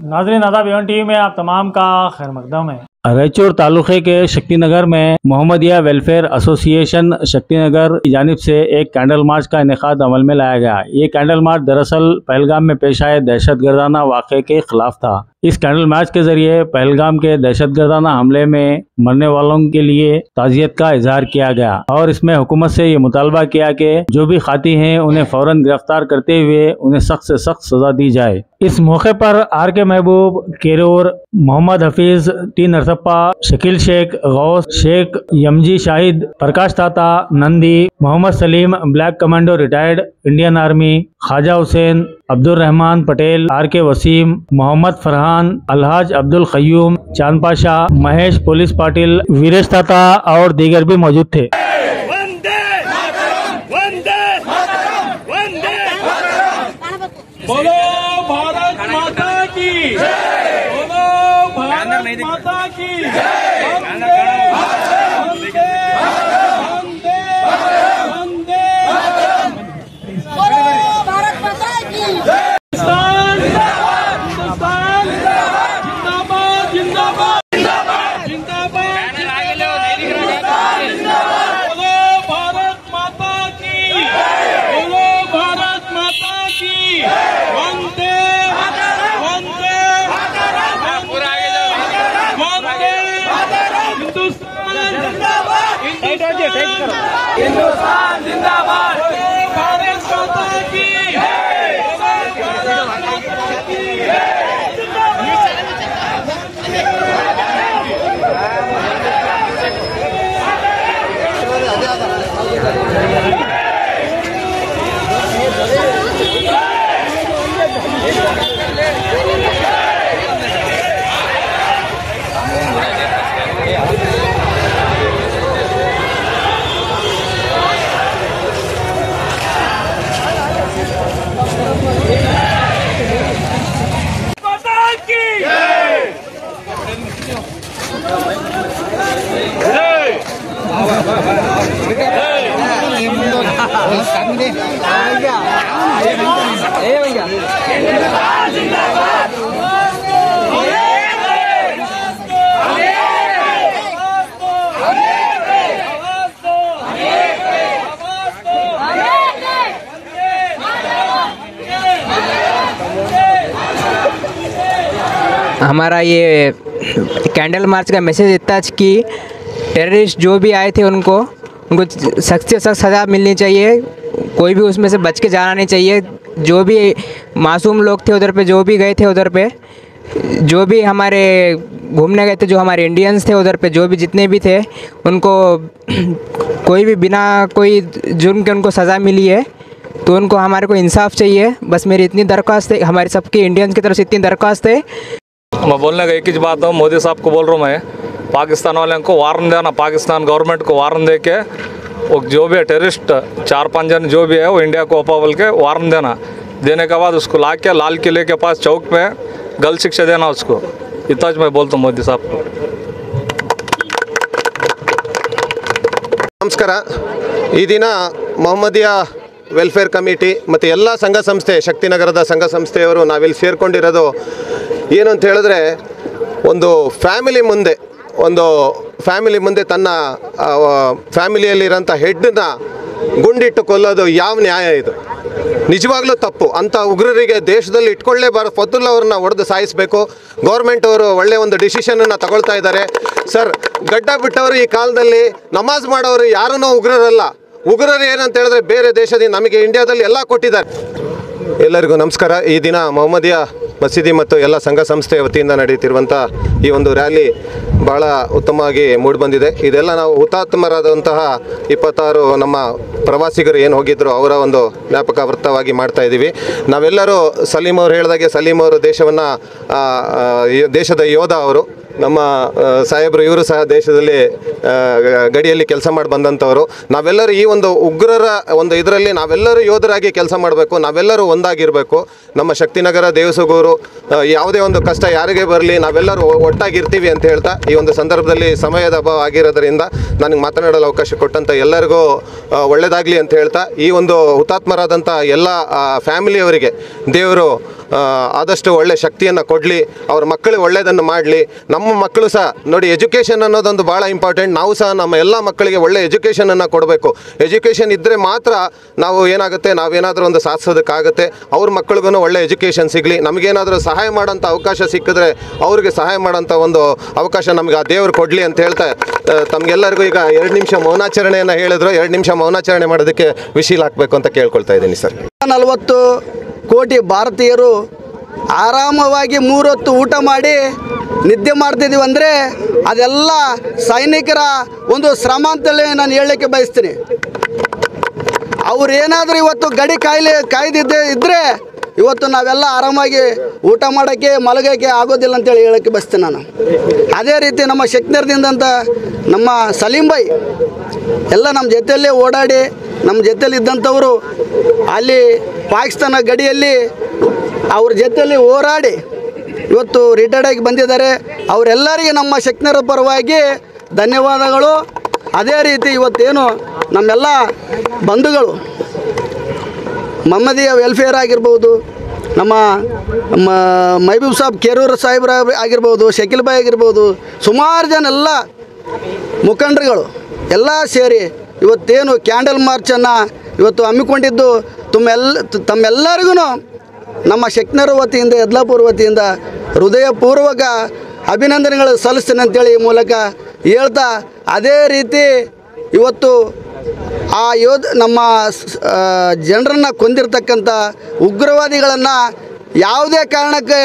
नाज़रीन आदाब Avon TV में आप तमाम का खैर मकदम है। रायचूर तालुके के शक्तिनगर में मोहम्मदिया वेलफेयर एसोसिएशन शक्तिनगर की जानिब से एक कैंडल मार्च का इनेकाद अमल में लाया गया। ये कैंडल मार्च दरअसल पहलगाम में पेश आए दहशतगर्दाना वाक़े के खिलाफ था। इस कैंडल मार्च के जरिए पहलगाम के दहशतगर्दाना हमले में मरने वालों के लिए ताज़ियत का इजहार किया गया और इसमें हुकूमत से ये मुतालबा किया कि जो भी खाती हैं उन्हें फ़ौरन गिरफ्तार करते हुए उन्हें सख्त से सख्त सज़ा दी जाए। इस मौके पर आर के महबूब, केरोर, Mohammed Hafeez, T Narasappa, Shakeel Shaikh, Gaus Shaikh, Yamaji Shahid, Prakash Tata, Nandi, Mohammed Salim, black commando retired Indian army, Khwaja Hussain, Abdul Rahman Patel, R K Waseem, Mohammed Farhan, Alhaj Abdul Khayum, Chand Pasha, Mahesh police Patil, Veeresh Tata और दीगर भी मौजूद थे। बोलो भारत माता की, बोलो भारत माता की, वंदे वंदे वंदे वंदे, बोलो भारत माता की। हिंदुस्तान हिंदुस्तान जिंदाबाद जिंदाबाद जिंदाबाद जिंदाबाद, बोलो भारत माता की, बोलो भारत माता की, वंदे वंदे वंदे, हिंदुस्तान जिंदाबाद, भारत माता की, भारत माता की। हमारा ये कैंडल मार्च का मैसेज इतना कि टेररिस्ट जो भी आए थे उनको सख्त से सख्त सज़ा मिलनी चाहिए। कोई भी उसमें से बच के जाना नहीं चाहिए। जो भी मासूम लोग थे उधर पे, जो भी गए थे उधर पे, जो भी हमारे घूमने गए थे, जो हमारे इंडियंस थे उधर पे, जो भी जितने भी थे, उनको कोई भी बिना कोई जुर्म के उनको सज़ा मिली है तो उनको हमारे को इंसाफ चाहिए। बस मेरी इतनी दरख्वास्त है, हमारे सबके इंडियंस की तरफ से इतनी दरख्वास्त है। मैं बोलने का एक ही बात हूँ, मोदी साहब को बोल रहा हूँ मैं, पाकिस्तान वाले को वारंट देना, पाकिस्तान गवर्नमेंट को वारंट दे के वो जो भी है टेररिस्ट 4-5 जन जो भी है वो इंडिया को ओपा बोल के वारंट देने के बाद उसको ला के लाल किले के पास चौक में गल शिक्षा देना उसको। इतना मैं बोलता हूँ मोदी साहब को। ನಮಸ್ಕಾರ। ಈ ದಿನ ಮೊಹಮ್ಮದಿಯಾ ವೆಲ್ಫೇರ್ ಕಮಿಟಿ ಮತ್ತು ಎಲ್ಲ ಸಂಘ ಸಂಸ್ಥೆ, ಶಕ್ತಿನಗರದ ಸಂಘ ಸಂಸ್ಥೆಯವರು ನಾವಿಲ್ಲಿ ಸೇರಿಕೊಂಡಿರೋದು ಏನು ಅಂತ ಹೇಳಿದ್ರೆ, ಒಂದು ಫ್ಯಾಮಿಲಿ ಮುಂದೆ ತನ್ನ ಫ್ಯಾಮಿಲಿಯಲ್ಲಿರೋಂಥ ಹೆಡ್ನ ಗುಂಡಿಟ್ಟು ಕೊಲ್ಲೋದು ಯಾವ ನ್ಯಾಯ ಇದು? ನಿಜವಾಗ್ಲೂ ತಪ್ಪು. ಅಂಥ ಉಗ್ರರಿಗೆ ದೇಶದಲ್ಲಿ ಇಟ್ಕೊಳ್ಳೇಬಾರ್ದು, ಫದ್ದುಲ್ ಅವ್ರನ್ನ ಹೊಡೆದು ಸಾಯಿಸಬೇಕು. ಗೌರ್ಮೆಂಟ್ ಅವರು ಒಳ್ಳೆಯ ಒಂದು ಡಿಸಿಷನನ್ನು ತಗೊಳ್ತಾ ಇದ್ದಾರೆ ಸರ್. ಗಡ್ಡ ಬಿಟ್ಟವರು ಈ ಕಾಲದಲ್ಲಿ ನಮಾಜ್ ಮಾಡೋರು ಯಾರೂ ಉಗ್ರರಲ್ಲ. ಉಗ್ರರು ಏನಂತ ಹೇಳಿದ್ರೆ ಬೇರೆ ದೇಶದಿಂದ ನಮಗೆ ಇಂಡಿಯಾದಲ್ಲಿ ಎಲ್ಲ ಕೊಟ್ಟಿದ್ದಾರೆ. ಎಲ್ಲರಿಗೂ ನಮಸ್ಕಾರ। ಈ ದಿನ ಮೊಹಮ್ಮದಿಯಾ ಮಸೀದಿ ಮತ್ತು ಎಲ್ಲ ಸಂಘ ಸಂಸ್ಥೆ ವತಿಯಿಂದ ನಡೆಯುತ್ತಿರುವಂಥ ಈ ಒಂದು ರ್ಯಾಲಿ ಭಾಳ ಉತ್ತಮವಾಗಿ ಮೂಡಿಬಂದಿದೆ। ಇದೆಲ್ಲ ನಾವು ಹುತಾತ್ಮರಾದಂತಹ 26 ನಮ್ಮ ಪ್ರವಾಸಿಗರು ಏನು ಹೋಗಿದ್ರು ಅವರ ಒಂದು ಜ್ಞಾಪಕಾರ್ಥವಾಗಿ ಮಾಡ್ತಾ ಇದ್ದೀವಿ। ನಾವೆಲ್ಲರೂ ಸಲೀಂ ಅವರು ಹೇಳಿದಾಗೆ, ಸಲೀಂ ಅವರು ದೇಶದ ಯೋಧ ಅವರು, ನಮ್ಮ ಸಾಹೇಬರು ಇವರು ಸಹ ದೇಶದಲ್ಲಿ ಗಡಿಯಲ್ಲಿ ಕೆಲಸ ಮಾಡಿ ಬಂದಂಥವರು. ನಾವೆಲ್ಲರೂ ಈ ಒಂದು ಉಗ್ರರ ಒಂದು ಇದರಲ್ಲಿ ನಾವೆಲ್ಲರೂ ಯೋಧರಾಗಿ ಕೆಲಸ ಮಾಡಬೇಕು, ನಾವೆಲ್ಲರೂ ಒಂದಾಗಿರಬೇಕು. ನಮ್ಮ ಶಕ್ತಿನಗರ ದೇವಸಗೂರು ಯಾವುದೇ ಒಂದು ಕಷ್ಟ ಯಾರಿಗೆ ಬರಲಿ ನಾವೆಲ್ಲರೂ ಒಟ್ಟಾಗಿರ್ತೀವಿ ಅಂತ ಹೇಳ್ತಾ, ಈ ಒಂದು ಸಂದರ್ಭದಲ್ಲಿ ಸಮಯದ ಅಭಾವ ಆಗಿರೋದರಿಂದ ನನಗೆ ಮಾತನಾಡಲು ಅವಕಾಶ ಕೊಟ್ಟಂಥ ಎಲ್ಲರಿಗೂ ಒಳ್ಳೆಯದಾಗಲಿ ಅಂತ ಹೇಳ್ತಾ, ಈ ಒಂದು ಹುತಾತ್ಮರಾದಂಥ ಎಲ್ಲ ಫ್ಯಾಮಿಲಿಯವರಿಗೆ ದೇವರು ಆದಷ್ಟು ಒಳ್ಳೆ ಶಕ್ತಿಯನ್ನು ಕೊಡಲಿ, ಅವ್ರ ಮಕ್ಕಳಿಗೆ ಒಳ್ಳೆಯದನ್ನು ಮಾಡಲಿ. ನಮ್ಮ ಮಕ್ಕಳು ಸಹ ನೋಡಿ, ಎಜುಕೇಷನ್ ಅನ್ನೋದೊಂದು ಭಾಳ ಇಂಪಾರ್ಟೆಂಟ್. ನಾವು ಸಹ ನಮ್ಮ ಎಲ್ಲ ಮಕ್ಕಳಿಗೆ ಒಳ್ಳೆ ಎಜುಕೇಷನನ್ನು ಕೊಡಬೇಕು. ಎಜುಕೇಷನ್ ಇದ್ದರೆ ಮಾತ್ರ ನಾವು ಏನಾಗುತ್ತೆ, ನಾವೇನಾದರೂ ಒಂದು ಸಾಧಿಸೋದಕ್ಕಾಗುತ್ತೆ. ಅವ್ರ ಮಕ್ಕಳಿಗೂ ಒಳ್ಳೆ ಎಜುಕೇಷನ್ ಸಿಗಲಿ. ನಮಗೇನಾದರೂ ಸಹಾಯ ಮಾಡೋಂಥ ಅವಕಾಶ ಸಿಕ್ಕಿದ್ರೆ ಅವ್ರಿಗೆ ಸಹಾಯ ಮಾಡೋಂಥ ಒಂದು ಅವಕಾಶ ನಮಗೆ ಆ ದೇವರು ಕೊಡಲಿ ಅಂತ ಹೇಳ್ತಾ, ತಮಗೆಲ್ಲರಿಗೂ ಈಗ 2 ನಿಮಿಷ ಮೌನಾಚರಣೆಯನ್ನು ಹೇಳಿದ್ರು. 2 ನಿಮಿಷ ಮೌನಾಚರಣೆ ಮಾಡೋದಕ್ಕೆ ವಿಶೀಲ್ ಹಾಕಬೇಕು ಅಂತ ಕೇಳ್ಕೊಳ್ತಾ ಇದ್ದೀನಿ ಸರ್. 40 ಕೋಟಿ ಭಾರತೀಯರು ಆರಾಮವಾಗಿ 3 ಹೊತ್ತು ಊಟ ಮಾಡಿ ನಿದ್ದೆ ಮಾಡ್ತಿದ್ದೀವಿ ಅಂದರೆ ಅದೆಲ್ಲ ಸೈನಿಕರ ಒಂದು ಶ್ರಮ ಅಂತಲೇ ನಾನು ಹೇಳಲಿಕ್ಕೆ ಬಯಸ್ತೀನಿ. ಅವ್ರೇನಾದರೂ ಇವತ್ತು ಗಡಿ ಕಾಯ್ದಿದ್ದೇ ಇದ್ದರೆ ಇವತ್ತು ನಾವೆಲ್ಲ ಆರಾಮಾಗಿ ಊಟ ಮಾಡೋಕ್ಕೆ ಮಲಗೋಕ್ಕೆ ಆಗೋದಿಲ್ಲ ಅಂತೇಳಿ ಹೇಳೋಕ್ಕೆ ಬಯಸ್ತೀನಿ ನಾನು. ಅದೇ ರೀತಿ ನಮ್ಮ ಶಕ್ತಿನಗರದಿಂದ ನಮ್ಮ ಸಲೀಂ ಭಾಯ್ ಎಲ್ಲ ನಮ್ಮ ಜೊತೆಯಲ್ಲೇ ಓಡಾಡಿ ನಮ್ಮ ಜೊತೆಯಲ್ಲಿ ಇದ್ದಂಥವರು ಅಲ್ಲಿ ಪಾಕಿಸ್ತಾನ ಗಡಿಯಲ್ಲಿ ಅವ್ರ ಜೊತೆಯಲ್ಲಿ ಹೋರಾಡಿ ಇವತ್ತು ರಿಟೈರ್ಡ್ ಆಗಿ ಬಂದಿದ್ದಾರೆ. ಅವರೆಲ್ಲರಿಗೆ ನಮ್ಮ ಶಕ್ತಿನಗರ ಪರವಾಗಿ ಧನ್ಯವಾದಗಳು. ಅದೇ ರೀತಿ ಇವತ್ತೇನು ನಮ್ಮೆಲ್ಲ ಬಂಧುಗಳು ಮಹಮ್ಮದಿಯ ವೆಲ್ಫೇರ್ ಆಗಿರ್ಬೋದು, ನಮ್ಮ ಮಹಬೂಬ್ ಸಾಬ್ ಕೆರೂರ್ ಸಾಹೇಬ್ರ ಆಗಿರ್ಬೋದು, ಶಕೀಲ್ ಭಾಯ್ ಆಗಿರ್ಬೋದು, ಸುಮಾರು ಜನ ಎಲ್ಲ ಮುಖಂಡರುಗಳು ಎಲ್ಲ ಸೇರಿ ಇವತ್ತೇನು ಕ್ಯಾಂಡಲ್ ಮಾರ್ಚನ್ನು ಇವತ್ತು ಹಮ್ಮಿಕೊಂಡಿದ್ದು ತಮ್ಮೆಲ್ಲರಿಗೂ ನಮ್ಮ ಶಕ್ತಿನಗರ ವತಿಯಿಂದ, ಯದ್ಲಾಪುರ ವತಿಯಿಂದ ಹೃದಯಪೂರ್ವಕ ಅಭಿನಂದನೆಗಳು ಸಲ್ಲಿಸ್ತೇನೆ ಅಂತೇಳಿ ಈ ಮೂಲಕ ಹೇಳ್ತಾ, ಅದೇ ರೀತಿ ಇವತ್ತು ಆ ನಮ್ಮ ಜನರನ್ನು ಕೊಂದಿರ್ತಕ್ಕಂಥ ಉಗ್ರವಾದಿಗಳನ್ನು ಯಾವುದೇ ಕಾರಣಕ್ಕೆ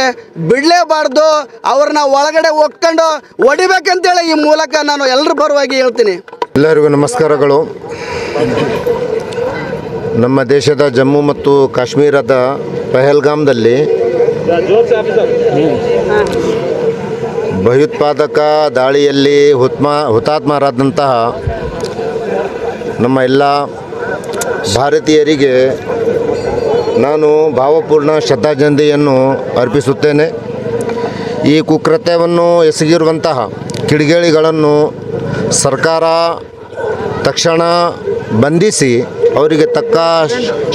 ಬಿಡಲೇಬಾರ್ದು, ಅವ್ರನ್ನ ಒಳಗಡೆ ಒಕ್ಕೊಂಡು ಹೊಡಿಬೇಕಂತೇಳಿ ಈ ಮೂಲಕ ನಾನು ಎಲ್ಲರ ಪರವಾಗಿ ಹೇಳ್ತೀನಿ. ಎಲ್ಲರಿಗೂ ನಮಸ್ಕಾರಗಳು. ನಮ್ಮ ದೇಶದ ಜಮ್ಮು ಮತ್ತು ಕಾಶ್ಮೀರದ ಪಹಲ್ಗಾಮ್ದಲ್ಲಿ ಭಯೋತ್ಪಾದಕ ದಾಳಿಯಲ್ಲಿ ಹುತಾತ್ಮರಾದಂತಹ ನಮ್ಮ ಎಲ್ಲ ಭಾರತೀಯರಿಗೆ ನಾನು ಭಾವಪೂರ್ಣ ಶ್ರದ್ಧಾಂಜಲಿಯನ್ನು ಅರ್ಪಿಸುತ್ತೇನೆ. ಈ ಕುಕೃತ್ಯವನ್ನು ಎಸಗಿರುವಂತಹ ಕಿಡಿಗೇಡಿಗಳನ್ನು ಸರ್ಕಾರ ತಕ್ಷಣ ಬಂಧಿಸಿ ಅವರಿಗೆ ತಕ್ಕ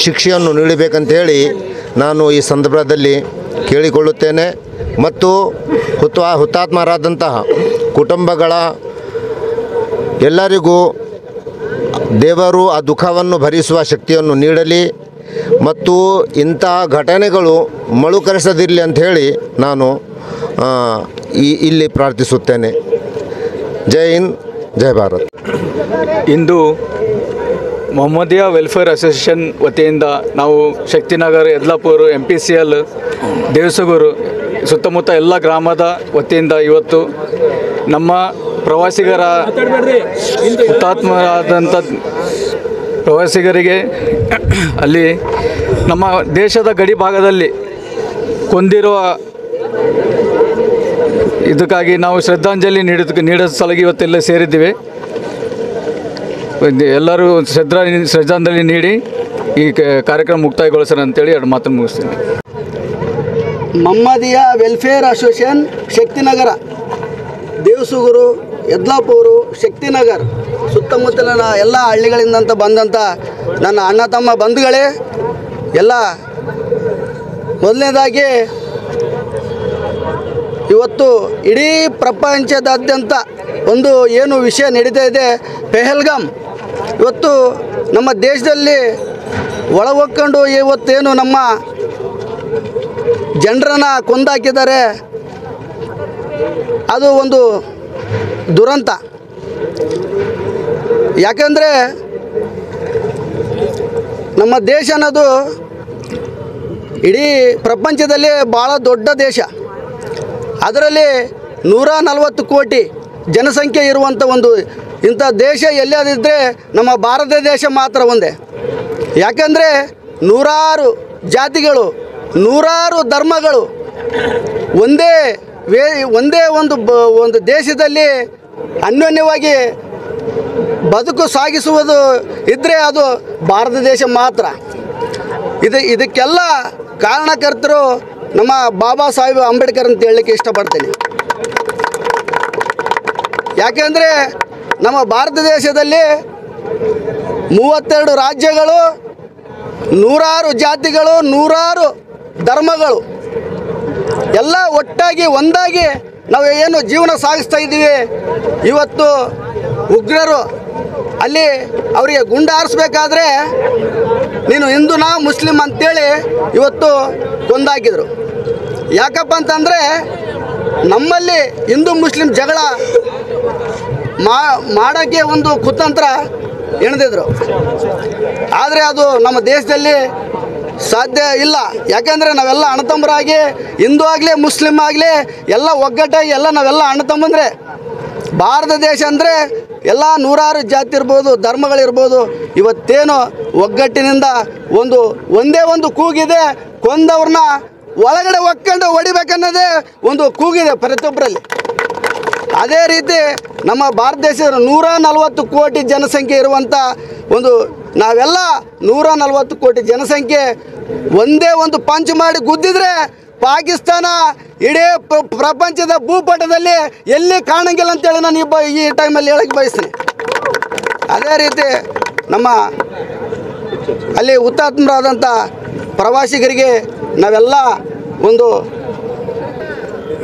ಶಿಕ್ಷೆಯನ್ನು ನೀಡಬೇಕಂತೇಳಿ ನಾನು ಈ ಸಂದರ್ಭದಲ್ಲಿ ಕೇಳಿಕೊಳ್ಳುತ್ತೇನೆ. ಮತ್ತು ಹುತಾತ್ಮರಾದಂತಹ ಕುಟುಂಬಗಳ ಎಲ್ಲರಿಗೂ ದೇವರು ಆ ದುಃಖವನ್ನು ಭರಿಸುವ ಶಕ್ತಿಯನ್ನು ನೀಡಲಿ ಮತ್ತು ಇಂತಹ ಘಟನೆಗಳು ಮರುಕಳಿಸದಿರಲಿ ಅಂಥೇಳಿ ನಾನು ಇಲ್ಲಿ ಪ್ರಾರ್ಥಿಸುತ್ತೇನೆ. ಜೈ ಹಿಂದ್, ಜೈ ಭಾರತ್. ಇಂದು ಮೊಹಮ್ಮದಿಯಾ ವೆಲ್ಫೇರ್ ಅಸೋಸಿಯೇಷನ್ ವತಿಯಿಂದ ನಾವು ಶಕ್ತಿನಗರ, ಯದ್ಲಾಪುರ, MPCL, ದೇವಸಗೂರು ಸುತ್ತಮುತ್ತ ಎಲ್ಲ ಗ್ರಾಮದ ವತಿಯಿಂದ ಇವತ್ತು ನಮ್ಮ ಪ್ರವಾಸಿಗರ ಹುತಾತ್ಮರಾದಂಥ ಪ್ರವಾಸಿಗರಿಗೆ ಅಲ್ಲಿ ನಮ್ಮ ದೇಶದ ಗಡಿ ಭಾಗದಲ್ಲಿ ಕೊಂದಿರುವ ಇದಕ್ಕಾಗಿ ನಾವು ಶ್ರದ್ಧಾಂಜಲಿ ನೀಡೋ ಸಲುವಾಗಿ ಇವತ್ತೆಲ್ಲ ಸೇರಿದ್ದೀವಿ. ಎಲ್ಲರೂ ಶ್ರದ್ಧಾಂಜಲಿ ನೀಡಿ ಈ ಕಾರ್ಯಕ್ರಮ ಮುಕ್ತಾಯಗೊಳಿಸೋಣ ಅಂತೇಳಿ 2 ಮಾತನ್ನು ಮುಗಿಸ್ತೀನಿ. ಮಹಮ್ಮದಿಯಾ ವೆಲ್ಫೇರ್ ಅಸೋಸಿಯೇಷನ್ ಶಕ್ತಿನಗರ, ದೇವಸೂಗೂರು, ಯದ್ಲಾಪುರ, ಶಕ್ತಿನಗರ ಸುತ್ತಮುತ್ತಲಿನ ಎಲ್ಲ ಹಳ್ಳಿಗಳಿಂದ ಬಂದಂಥ ನನ್ನ ಅಣ್ಣ ತಮ್ಮ ಬಂಧುಗಳೇ ಎಲ್ಲ, ಮೊದಲನೇದಾಗಿ ಇವತ್ತು ಇಡೀ ಪ್ರಪಂಚದಾದ್ಯಂತ ಒಂದು ಏನು ವಿಷಯ ನಡೀತಾ ಇದೆ, ಪೆಹಲ್ಗಾಮ್ ಇವತ್ತು ನಮ್ಮ ದೇಶದಲ್ಲಿ ಒಳಗೊಕ್ಕೊಂಡು ಇವತ್ತೇನು ನಮ್ಮ ಜನರನ್ನು ಕೊಂದಾಕಿದ್ದಾರೆ, ಅದು ಒಂದು ದುರಂತ. ಯಾಕಂದರೆ ನಮ್ಮ ದೇಶ ಅನ್ನೋದು ಇಡೀ ಪ್ರಪಂಚದಲ್ಲಿ ಭಾಳ ದೊಡ್ಡ ದೇಶ. ಅದರಲ್ಲಿ 140 ಕೋಟಿ ಜನಸಂಖ್ಯೆ ಇರುವಂಥ ಒಂದು ಇಂಥ ದೇಶ ಎಲ್ಲದಿದ್ದರೆ ನಮ್ಮ ಭಾರತ ದೇಶ ಮಾತ್ರ ಒಂದೇ. ಯಾಕಂದರೆ ನೂರಾರು ಜಾತಿಗಳು, ನೂರಾರು ಧರ್ಮಗಳು ಒಂದೇ ಒಂದು ದೇಶದಲ್ಲಿ ಅನ್ಯೋನ್ಯವಾಗಿ ಬದುಕು ಸಾಗಿಸುವುದು ಇದ್ದರೆ ಅದು ಭಾರತ ದೇಶ ಮಾತ್ರ. ಇದಕ್ಕೆಲ್ಲ ಕಾರಣಕರ್ತರು ನಮ್ಮ ಬಾಬಾ ಸಾಹೇಬ್ ಅಂಬೇಡ್ಕರ್ ಅಂತ ಹೇಳಲಿಕ್ಕೆ ಇಷ್ಟಪಡ್ತೀನಿ. ಯಾಕೆಂದರೆ ನಮ್ಮ ಭಾರತ ದೇಶದಲ್ಲಿ 32 ರಾಜ್ಯಗಳು, ನೂರಾರು ಜಾತಿಗಳು, ನೂರಾರು ಧರ್ಮಗಳು ಎಲ್ಲ ಒಟ್ಟಾಗಿ ಒಂದಾಗಿ ನಾವು ಏನು ಜೀವನ ಸಾಗಿಸ್ತಾ ಇದ್ದೀವಿ. ಇವತ್ತು ಉಗ್ರರು ಅಲ್ಲಿ ಅವರಿಗೆ ಗುಂಡು ಹಾರಿಸ್ಬೇಕಾದ್ರೆ ನೀನು ಹಿಂದೂನಾ ಮುಸ್ಲಿಂ ಅಂತೇಳಿ ಇವತ್ತು ಕೊಂದಾಕಿದ್ರು. ಯಾಕಪ್ಪ ಅಂತಂದರೆ ನಮ್ಮಲ್ಲಿ ಹಿಂದೂ ಮುಸ್ಲಿಂ ಜಗಳ ಮಾಡೋಕ್ಕೆ ಒಂದು ಕುತಂತ್ರ ಎಣೆದಿದ್ರು. ಆದರೆ ಅದು ನಮ್ಮ ದೇಶದಲ್ಲಿ ಸಾಧ್ಯ ಇಲ್ಲ. ಯಾಕೆಂದರೆ ನಾವೆಲ್ಲ ಅಣ್ಣತಮ್ಮರಾಗಿ ಹಿಂದೂ ಆಗಲಿ ಮುಸ್ಲಿಮ್ ಆಗಲಿ ಎಲ್ಲ ಒಗ್ಗಟ್ಟಾಗಿ ಎಲ್ಲ ನಾವೆಲ್ಲ ಅಣ್ಣತಮ್ಮಂದರೆ. ಭಾರತ ದೇಶ ಅಂದರೆ ಎಲ್ಲ ನೂರಾರು ಜಾತಿ ಇರ್ಬೋದು, ಧರ್ಮಗಳಿರ್ಬೋದು. ಇವತ್ತೇನು ಒಗ್ಗಟ್ಟಿನಿಂದ ಒಂದೇ ಒಂದು ಕೂಗಿದೆ, ಕೊಂದವ್ರನ್ನ ಒಳಗಡೆ ಒಕ್ಕೊಂಡು ಹೊಡಿಬೇಕನ್ನೋದೇ ಒಂದು ಕೂಗಿದೆ ಪ್ರತಿಯೊಬ್ಬರಲ್ಲಿ. ಅದೇ ರೀತಿ ನಮ್ಮ ಭಾರತ ದೇಶದ 140 ಕೋಟಿ ಜನಸಂಖ್ಯೆ ಇರುವಂಥ ನಾವೆಲ್ಲ 140 ಕೋಟಿ ಜನಸಂಖ್ಯೆ ಒಂದೇ ಒಂದು ಪಂಚ್ ಮಾಡಿ ಗುದ್ದಿದ್ರೆ ಪಾಕಿಸ್ತಾನ ಇಡೀ ಪ್ರಪಂಚದ ಭೂಪಟದಲ್ಲಿ ಎಲ್ಲಿ ಕಾಣಂಗಿಲ್ಲ ಅಂತೇಳಿ ನಾನು ಈ ಟೈಮಲ್ಲಿ ಹೇಳಕ್ಕೆ ಬಯಸ್ತೀನಿ. ಅದೇ ರೀತಿ ನಮ್ಮ ಅಲ್ಲಿ ಹುತಾತ್ಮರಾದಂಥ ಪ್ರವಾಸಿಗರಿಗೆ ನಾವೆಲ್ಲ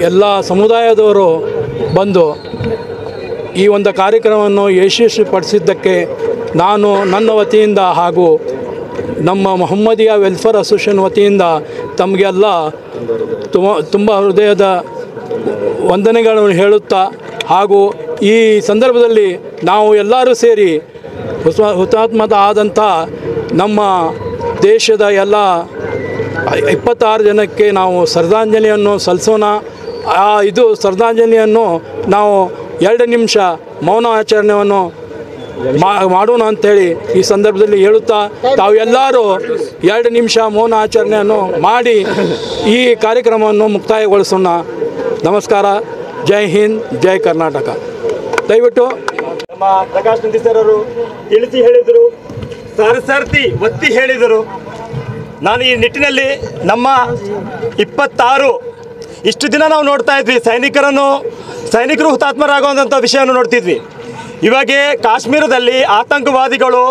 ಎಲ್ಲ ಸಮುದಾಯದವರು ಬಂದು ಈ ಒಂದು ಕಾರ್ಯಕ್ರಮವನ್ನು ಯಶಸ್ವಿಪಡಿಸಿದ್ದಕ್ಕೆ ನಾನು ನನ್ನ ವತಿಯಿಂದ ಹಾಗೂ ನಮ್ಮ ಮೊಹಮ್ಮದಿಯಾ ವೆಲ್ಫೇರ್ ಅಸೋಸಿಯೇಷನ್ ವತಿಯಿಂದ ತಮಗೆಲ್ಲ ತುಂಬ ಹೃದಯದ ವಂದನೆಗಳನ್ನು ಹೇಳುತ್ತಾ, ಹಾಗೂ ಈ ಸಂದರ್ಭದಲ್ಲಿ ನಾವು ಎಲ್ಲರೂ ಸೇರಿ ಹುತಾತ್ಮದ ಆದಂಥ ನಮ್ಮ ದೇಶದ ಎಲ್ಲ 26 ಜನಕ್ಕೆ ನಾವು ಶ್ರದ್ಧಾಂಜಲಿಯನ್ನು ಸಲ್ಲಿಸೋಣ. ಇದು ಶ್ರದ್ಧಾಂಜಲಿಯನ್ನು ನಾವು 2 ನಿಮಿಷ ಮೌನ ಆಚರಣೆಯನ್ನು ಮಾಡೋಣ ಅಂಥೇಳಿ ಈ ಸಂದರ್ಭದಲ್ಲಿ ಹೇಳುತ್ತಾ, ತಾವೆಲ್ಲರೂ 2 ನಿಮಿಷ ಮೌನ ಆಚರಣೆಯನ್ನು ಮಾಡಿ ಈ ಕಾರ್ಯಕ್ರಮವನ್ನು ಮುಕ್ತಾಯಗೊಳಿಸೋಣ. ನಮಸ್ಕಾರ. ಜೈ ಹಿಂದ್, ಜೈ ಕರ್ನಾಟಕ. ದಯವಿಟ್ಟು ನಮ್ಮ ಪ್ರಕಾಶ್ ನಂದಿ ಸರ್ ಅವರು ತಿಳಿಸಿ ಹೇಳಿದರು, ಸರಸರ್ತಿ ಒತ್ತಿ ಹೇಳಿದರು. ನಾನು ಈ ನಿಟ್ಟಿನಲ್ಲಿ ನಮ್ಮ 26 ಇಷ್ಟು ದಿನ ನಾವು ನೋಡ್ತಾ ಇದ್ವಿ, ಸೈನಿಕರು ಹುತಾತ್ಮರಾಗುವಂಥ ವಿಷಯವನ್ನು ನೋಡ್ತಿದ್ವಿ. ಇವಾಗ ಕಾಶ್ಮೀರದಲ್ಲಿ ಆತಂಕವಾದಿಗಳು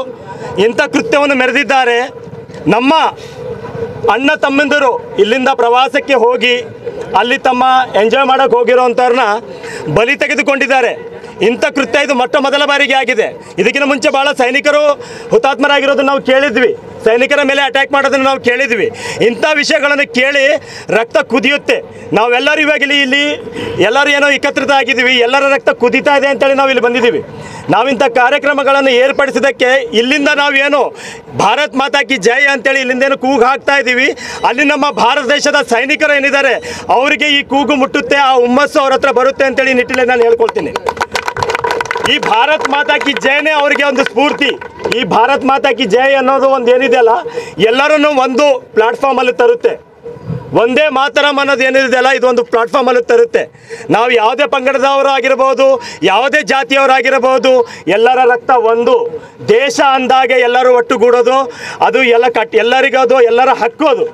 ಇಂಥ ಕೃತ್ಯವನ್ನು ಮೆರೆದಿದ್ದಾರೆ. ನಮ್ಮ ಅಣ್ಣ ತಮ್ಮಂದಿರು ಇಲ್ಲಿಂದ ಪ್ರವಾಸಕ್ಕೆ ಹೋಗಿ ಅಲ್ಲಿ ತಮ್ಮ ಎಂಜಾಯ್ ಮಾಡೋಕ್ಕೆ ಹೋಗಿರೋವಂಥವ್ರನ್ನ ಬಲಿ ತೆಗೆದುಕೊಂಡಿದ್ದಾರೆ. ಇಂಥ ಕೃತ್ಯ ಇದು ಮೊಟ್ಟ ಮೊದಲ ಬಾರಿಗೆ ಆಗಿದೆ. ಇದಕ್ಕಿಂತ ಮುಂಚೆ ಭಾಳ ಸೈನಿಕರು ಹುತಾತ್ಮರಾಗಿರೋದನ್ನು ನಾವು ಕೇಳಿದ್ವಿ, ಸೈನಿಕರ ಮೇಲೆ ಅಟ್ಯಾಕ್ ಮಾಡೋದನ್ನು ನಾವು ಕೇಳಿದ್ವಿ. ಇಂಥ ವಿಷಯಗಳನ್ನು ಕೇಳಿ ರಕ್ತ ಕುದಿಯುತ್ತೆ. ನಾವೆಲ್ಲರೂ ಇವಾಗ ಇಲ್ಲಿ ಎಲ್ಲರೂ ಏನೋ ಏಕತ್ರಿತ ಆಗಿದ್ದೀವಿ, ಎಲ್ಲರ ರಕ್ತ ಕುದೀತಾ ಇದೆ ಅಂತೇಳಿ ನಾವು ಇಲ್ಲಿ ಬಂದಿದ್ದೀವಿ. ನಾವಿಂಥ ಕಾರ್ಯಕ್ರಮಗಳನ್ನು ಏರ್ಪಡಿಸಿದ್ದಕ್ಕೆ ಇಲ್ಲಿಂದ ನಾವೇನು ಭಾರತ್ ಮಾತಾ ಕಿ ಜೈ ಅಂತೇಳಿ ಇಲ್ಲಿಂದೇನು ಕೂಗು ಹಾಕ್ತಾ ಇದ್ದೀವಿ. ಅಲ್ಲಿ ನಮ್ಮ ಭಾರತ ದೇಶದ ಸೈನಿಕರು ಏನಿದ್ದಾರೆ ಅವರಿಗೆ ಈ ಕೂಗು ಮುಟ್ಟುತ್ತೆ, ಆ ಹುಮ್ಮಸ್ಸು ಅವ್ರ ಹತ್ರ ಬರುತ್ತೆ ಅಂತೇಳಿ ನಿಟ್ಟಿನಲ್ಲಿ ನಾನು ಹೇಳ್ಕೊಳ್ತೀನಿ. ಈ ಭಾರತ್ ಮಾತಾ ಕಿ ಜೈನೇ ಅವರಿಗೆ ಒಂದು ಸ್ಫೂರ್ತಿ. ಈ ಭಾರತ್ ಮಾತಾ ಕಿ ಜೈ ಅನ್ನೋದು ಒಂದು ಏನಿದೆಯಲ್ಲ, ಎಲ್ಲರನ್ನೂ ಒಂದು ಪ್ಲಾಟ್ಫಾರ್ಮಲ್ಲಿ ತರುತ್ತೆ. ಒಂದೇ ಮಾತರಂ ಅನ್ನೋದು ಏನಿದೆಯಲ್ಲ, ಇದೊಂದು ಪ್ಲಾಟ್ಫಾರ್ಮಲ್ಲಿ ತರುತ್ತೆ. ನಾವು ಯಾವುದೇ ಪಂಗಡದವರು ಆಗಿರ್ಬೋದು, ಯಾವುದೇ ಜಾತಿಯವರಾಗಿರ್ಬೋದು, ಎಲ್ಲರ ರಕ್ತ ಒಂದು. ದೇಶ ಅಂದಾಗೆ ಎಲ್ಲರೂ ಒಟ್ಟುಗೂಡೋದು, ಅದು ಎಲ್ಲರಿಗದು ಎಲ್ಲರ ಹಕ್ಕು. ಅದು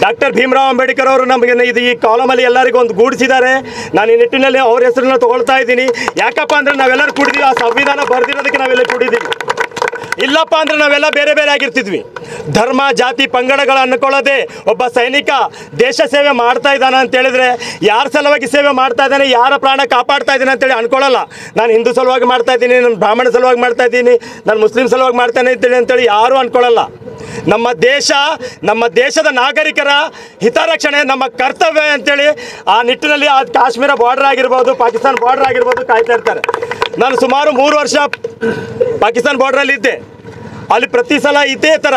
ಡಾಕ್ಟರ್ ಭೀಮರಾವ್ ಅಂಬೇಡ್ಕರ್ ಅವರು ನಮಗೆ ಈ ಕಾಲಮಲ್ಲಿ ಎಲ್ಲರಿಗೂ ಒಂದು ಗೂಡಿಸಿದ್ದಾರೆ. ನಾನು ಈ ನಿಟ್ಟಿನಲ್ಲಿ ಅವ್ರ ಹೆಸರನ್ನ ತೊಗೊಳ್ತಾ ಇದ್ದೀನಿ. ಯಾಕಪ್ಪ ಅಂದರೆ ನಾವೆಲ್ಲರೂ ಕೂಡಿದ್ದೀವಿ, ಆ ಸಂವಿಧಾನ ಬರೆದಿರೋದಕ್ಕೆ ನಾವೆಲ್ಲ ಕೂಡಿದ್ದೀವಿ. ಇಲ್ಲಪ್ಪ ಅಂದರೆ ನಾವೆಲ್ಲ ಬೇರೆ ಬೇರೆ ಆಗಿರ್ತಿದ್ವಿ. ಧರ್ಮ ಜಾತಿ ಪಂಗಡಗಳು ಅಂದ್ಕೊಳ್ಳೋದೆ ಒಬ್ಬ ಸೈನಿಕ ದೇಶ ಸೇವೆ ಮಾಡ್ತಾ ಇದ್ದಾನೆ ಅಂತೇಳಿದರೆ ಯಾರ ಸಲುವಾಗಿ ಸೇವೆ ಮಾಡ್ತಾ ಇದ್ದಾನೆ, ಯಾರ ಪ್ರಾಣ ಕಾಪಾಡ್ತಾ ಇದ್ದಾನೆ ಅಂತೇಳಿ ಅಂದ್ಕೊಳ್ಳಲ್ಲ. ನಾನು ಹಿಂದೂ ಸಲುವಾಗಿ ಮಾಡ್ತಾ ಇದ್ದೀನಿ, ನಾನು ಬ್ರಾಹ್ಮಣ ಸಲುವಾಗಿ ಮಾಡ್ತಾ ಇದ್ದೀನಿ, ನಾನು ಮುಸ್ಲಿಂ ಸಲುವಾಗಿ ಮಾಡ್ತಾನೆ ಇದ್ದೀನಿ ಅಂತೇಳಿ ಯಾರೂ ಅಂದ್ಕೊಳ್ಳಲ್ಲ. ನಮ್ಮ ದೇಶದ ನಾಗರಿಕರ ಹಿತರಕ್ಷಣೆ ನಮ್ಮ ಕರ್ತವ್ಯ ಅಂತೇಳಿ ಆ ನಿಟ್ಟಿನಲ್ಲಿ ಆ ಕಾಶ್ಮೀರ ಬಾರ್ಡರ್ ಆಗಿರ್ಬೋದು, ಪಾಕಿಸ್ತಾನ ಬಾರ್ಡರ್ ಆಗಿರ್ಬೋದು ಕಾಯ್ತಾ ಇರ್ತಾರೆ. ನಾನು ಸುಮಾರು 3 ವರ್ಷ ಪಾಕಿಸ್ತಾನ ಬಾರ್ಡ್ರಲ್ಲಿ ಇದ್ದೆ. ಅಲ್ಲಿ ಪ್ರತಿ ಸಲ ಇದೇ ಥರ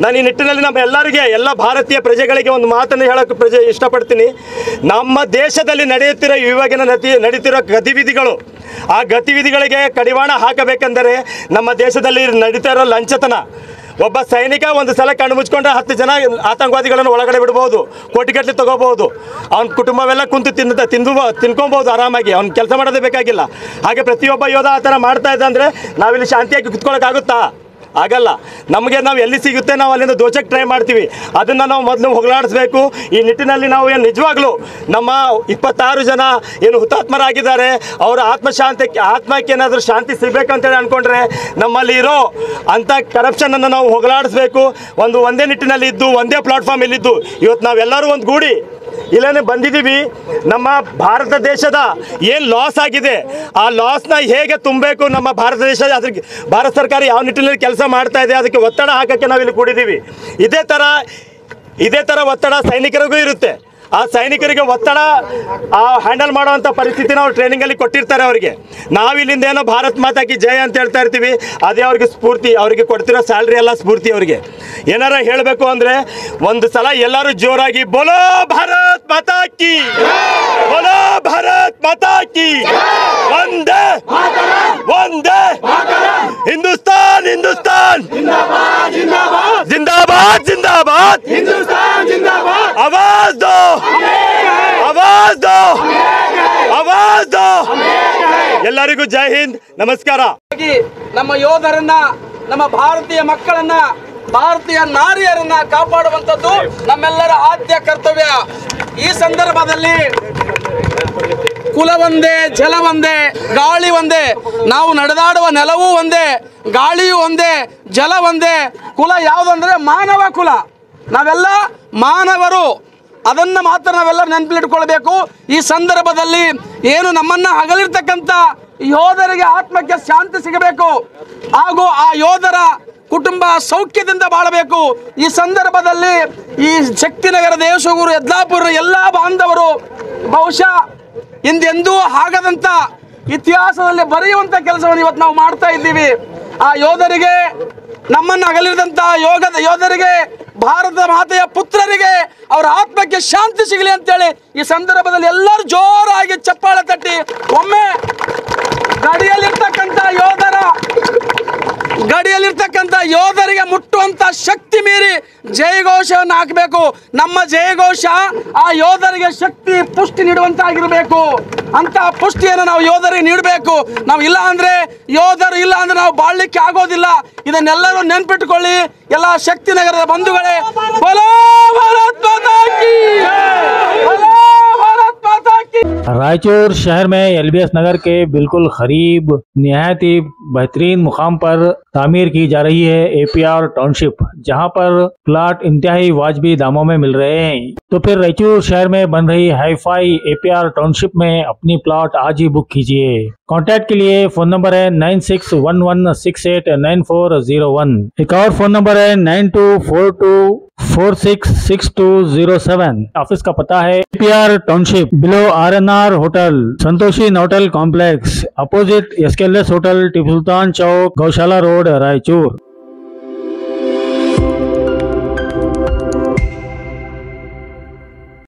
ನಾನು ಈ ನಿಟ್ಟಿನಲ್ಲಿ ನಮ್ಮ ಎಲ್ಲರಿಗೆ, ಎಲ್ಲ ಭಾರತೀಯ ಪ್ರಜೆಗಳಿಗೆ ಒಂದು ಮಾತನ್ನು ಹೇಳೋಕ್ಕೆ ಇಷ್ಟಪಡ್ತೀನಿ. ನಮ್ಮ ದೇಶದಲ್ಲಿ ನಡೀತಿರೋ ಗತಿವಿಧಿಗಳು, ಆ ಗತಿವಿಧಿಗಳಿಗೆ ಕಡಿವಾಣ ಹಾಕಬೇಕೆಂದರೆ ನಮ್ಮ ದೇಶದಲ್ಲಿ ನಡೀತಾ ಇರೋ ಲಂಚತನ. ಒಬ್ಬ ಸೈನಿಕ ಒಂದು ಸಲ ಕಣ್ಣು ಮುಚ್ಕೊಂಡ್ರೆ 10 ಜನ ಆತಂಕವಾದಿಗಳನ್ನು ಒಳಗಡೆ ಬಿಡ್ಬೋದು, ಕೋಟಿಗಟ್ಟಲೆ ತೊಗೋಬೋದು. ಅವ್ನ ಕುಟುಂಬವೆಲ್ಲ ಕುಂತು ತಿನ್ಕೊಬೋದು ಆರಾಮಾಗಿ, ಅವ್ನು ಕೆಲಸ ಮಾಡೋದೇ ಬೇಕಾಗಿಲ್ಲ. ಹಾಗೆ ಪ್ರತಿಯೊಬ್ಬ ಯೋಧ ಆ ಥರ ಮಾಡ್ತಾ ಇದ್ದ ಅಂದರೆ ನಾವಿಲ್ಲಿ ಶಾಂತಿಯಾಗಿ ಕುತ್ಕೊಳ್ಳೋಕ್ಕಾಗುತ್ತಾ? ಆಗಲ್ಲ. ನಮಗೆ ನಾವು ಎಲ್ಲಿ ಸಿಗುತ್ತೆ ನಾವು ಅಲ್ಲಿಂದ ದೋಚಕ್ಕೆ ಟ್ರೈ ಮಾಡ್ತೀವಿ. ಅದನ್ನು ನಾವು ಮೊದಲು ಹೋಗಲಾಡಿಸ್ಬೇಕು. ಈ ನಿಟ್ಟಿನಲ್ಲಿ ನಾವು ಏನು ನಿಜವಾಗ್ಲೂ ನಮ್ಮ 26 ಜನ ಏನು ಹುತಾತ್ಮರಾಗಿದ್ದಾರೆ ಅವರ ಆತ್ಮಕ್ಕೆ ಏನಾದರೂ ಶಾಂತಿ ಸಿಗಬೇಕಂತೇಳಿ ಅಂದ್ಕೊಂಡ್ರೆ ನಮ್ಮಲ್ಲಿ ಇರೋ ಅಂಥ ಕರಪ್ಷನನ್ನು ನಾವು ಹೋಗಲಾಡಿಸ್ಬೇಕು. ಒಂದೇ ನಿಟ್ಟಿನಲ್ಲಿ ಇದ್ದು ಒಂದೇ ಪ್ಲಾಟ್ಫಾರ್ಮ್ ಇಲ್ಲಿದ್ದು ಇವತ್ತು ನಾವೆಲ್ಲರೂ ಒಂದು ಗೂಡಿ ಇಲ್ಲೇನೆ ಬಂದಿದ್ದೀವಿ. ನಮ್ಮ ಭಾರತ ದೇಶದ ಏನು ಲಾಸ್ ಆಗಿದೆ ಆ ಲಾಸ್ನ ಹೇಗೆ ತುಂಬಬೇಕು, ನಮ್ಮ ಭಾರತ ದೇಶ ಅದಕ್ಕೆ ಭಾರತ ಸರ್ಕಾರ ಯಾವ ನಿಟ್ಟಿನಲ್ಲಿ ಕೆಲಸ ಮಾಡ್ತಾ ಇದೆ ಅದಕ್ಕೆ ಒತ್ತಡ ಹಾಕೋಕ್ಕೆ ನಾವಿಲ್ಲಿ ಕೂಡಿದ್ದೀವಿ. ಇದೇ ಥರ ಒತ್ತಡ ಸೈನಿಕರಿಗೂ ಇರುತ್ತೆ. ಆ ಸೈನಿಕರಿಗೆ ಒತ್ತಡ ಹ್ಯಾಂಡಲ್ ಮಾಡುವಂಥ ಪರಿಸ್ಥಿತಿ ನಾವು ಟ್ರೈನಿಂಗಲ್ಲಿ ಕೊಟ್ಟಿರ್ತಾರೆ ಅವರಿಗೆ. ನಾವಿಲ್ಲಿಂದ ಏನೋ ಭಾರತ್ ಮಾತಾ ಕಿ ಜಯ ಅಂತ ಹೇಳ್ತಾ ಇರ್ತೀವಿ, ಅದೇ ಅವ್ರಿಗೆ ಸ್ಫೂರ್ತಿ. ಅವರಿಗೆ ಕೊಡ್ತಿರೋ ಸ್ಯಾಲ್ರಿ ಎಲ್ಲ ಸ್ಫೂರ್ತಿ. ಅವರಿಗೆ ಏನಾರ ಹೇಳಬೇಕು ಅಂದರೆ ಒಂದು ಸಲ ಎಲ್ಲರೂ ಜೋರಾಗಿ ಬೋಲೋ ಭಾರತ್ ಮಾತಾ ಕಿ, ಬೋಲೋ ಭಾರತ್ ಮಾತಾ ಕಿ, ವಂದೇ ವಂದೇ ಹಿಂದೂಸ್ತಾನ್ ಹಿಂದೂಸ್ತಾನ್ ಜಿಂದಾಬಾದ್ ಜಿಂದಾಬಾದ್ आवाज दो आवाज दो आवाज दो. ಎಲ್ಲರಿಗೂ ಜೈ ಹಿಂದ್, ನಮಸ್ಕಾರ. ನಮ್ಮ ಯೋಧರನ್ನ, ನಮ್ಮ ಭಾರತೀಯ ಮಕ್ಕಳನ್ನ, ಭಾರತೀಯ ನಾರಿಯರನ್ನ ಕಾಪಾಡುವಂಥದ್ದು ನಮ್ಮೆಲ್ಲರ ಆದ್ಯ ಕರ್ತವ್ಯ. ಈ ಸಂದರ್ಭದಲ್ಲಿ ಕುಲ ಒಂದೇ, ಜಲ ಒಂದೇ, ಗಾಳಿ ಒಂದೇ. ನಾವು ನಡೆದಾಡುವ ನೆಲವೂ ಒಂದೇ, ಗಾಳಿಯೂ ಒಂದೇ, ಜಲ ಒಂದೇ. ಕುಲ ಯಾವುದಂದ್ರೆ ಮಾನವ ಕುಲ. ನಾವೆಲ್ಲ ಮಾನವರು. ಅದನ್ನು ಮಾತ್ರ ನಾವೆಲ್ಲ ನೆನಪಿಟ್ಕೊಳ್ಬೇಕು. ಈ ಸಂದರ್ಭದಲ್ಲಿ ಏನು ನಮ್ಮನ್ನು ಅಗಲಿರ್ತಕ್ಕಂಥ ಯೋಧರಿಗೆ ಆತ್ಮಕ್ಕೆ ಶಾಂತಿ ಸಿಗಬೇಕು ಹಾಗೂ ಆ ಯೋಧರ ಕುಟುಂಬ ಸೌಖ್ಯದಿಂದ ಬಾಳಬೇಕು. ಈ ಸಂದರ್ಭದಲ್ಲಿ ಈ ಶಕ್ತಿನಗರ ದೇವಶಿವಗುರು ಯದ್ಲಾಪುರ ಎಲ್ಲ ಬಾಂಧವರು ಬಹುಶಃ ಹಿಂದೆಂದೂ ಆಗದಂಥ ಇತಿಹಾಸದಲ್ಲಿ ಬರೆಯುವಂಥ ಕೆಲಸವನ್ನು ಇವತ್ತು ನಾವು ಮಾಡ್ತಾ ಇದ್ದೀವಿ. ಆ ಯೋಧರಿಗೆ, ನಮ್ಮನ್ನು ಅಗಲಿದಂಥ ಯೋಧರಿಗೆ, ಭಾರತ ಮಾತೆಯ ಪುತ್ರರಿಗೆ ಅವರ ಆತ್ಮಕ್ಕೆ ಶಾಂತಿ ಸಿಗಲಿ ಅಂತೇಳಿ ಈ ಸಂದರ್ಭದಲ್ಲಿ ಎಲ್ಲರೂ ಜೋರಾಗಿ ಚಪ್ಪಾಳೆ ತಟ್ಟಿ ಒಮ್ಮೆ ಗಡಿಯಲ್ಲಿರ್ತಕ್ಕಂಥ ಯೋಧರಿಗೆ ಮುಟ್ಟುವಂಥ ಶಕ್ತಿ ಮೀರಿ ಜಯಘೋಷವನ್ನು ಹಾಕಬೇಕು. ನಮ್ಮ ಜಯಘೋಷ ಆ ಯೋಧರಿಗೆ ಶಕ್ತಿ, ಪುಷ್ಟಿ ನೀಡುವಂತಾಗಿರಬೇಕು. ಅಂತ ಪುಷ್ಟಿಯನ್ನು ನಾವು ಯೋಧರಿಗೆ ನೀಡಬೇಕು. ನಾವು ಇಲ್ಲ ಅಂದರೆ, ಯೋಧರು ಇಲ್ಲ ಅಂದರೆ ನಾವು ಬಾಳ್ಲಿಕ್ಕೆ ಆಗೋದಿಲ್ಲ. ಇದನ್ನೆಲ್ಲರೂ ನೆನ್ಪಿಟ್ಟುಕೊಳ್ಳಿ. ಎಲ್ಲ ಶಕ್ತಿನಗರದ ಬಂಧುಗಳೇ, ಬೋಲೋ ಭಾರತ್ ಮಾತಾ ಕಿ, ಬೋಲೋ ಭಾರತ್ ಮಾತಾ ಕಿ. रायचूर शहर में एलबीएस नगर के बिल्कुल करीब निहायत ही बेहतरीन मुकाम पर तामीर की जा रही है एपीआर टाउनशिप, जहां पर प्लाट इंतहाई वाजबी दामों में मिल रहे हैं। तो फिर रायचूर शहर में बन रही हाईफाई एपीआर टाउनशिप में अपनी प्लाट आज ही बुक कीजिए। कॉन्टैक्ट के लिए फोन नंबर है 9611689401। एक और फोन नंबर है 9242466207। ऑफिस का पता है APR township, below RNR hotel, Santoshi hotel complex, opposite SKLS hotel, Tipu Sultan चौक, गौशाला रोड, रायचूर।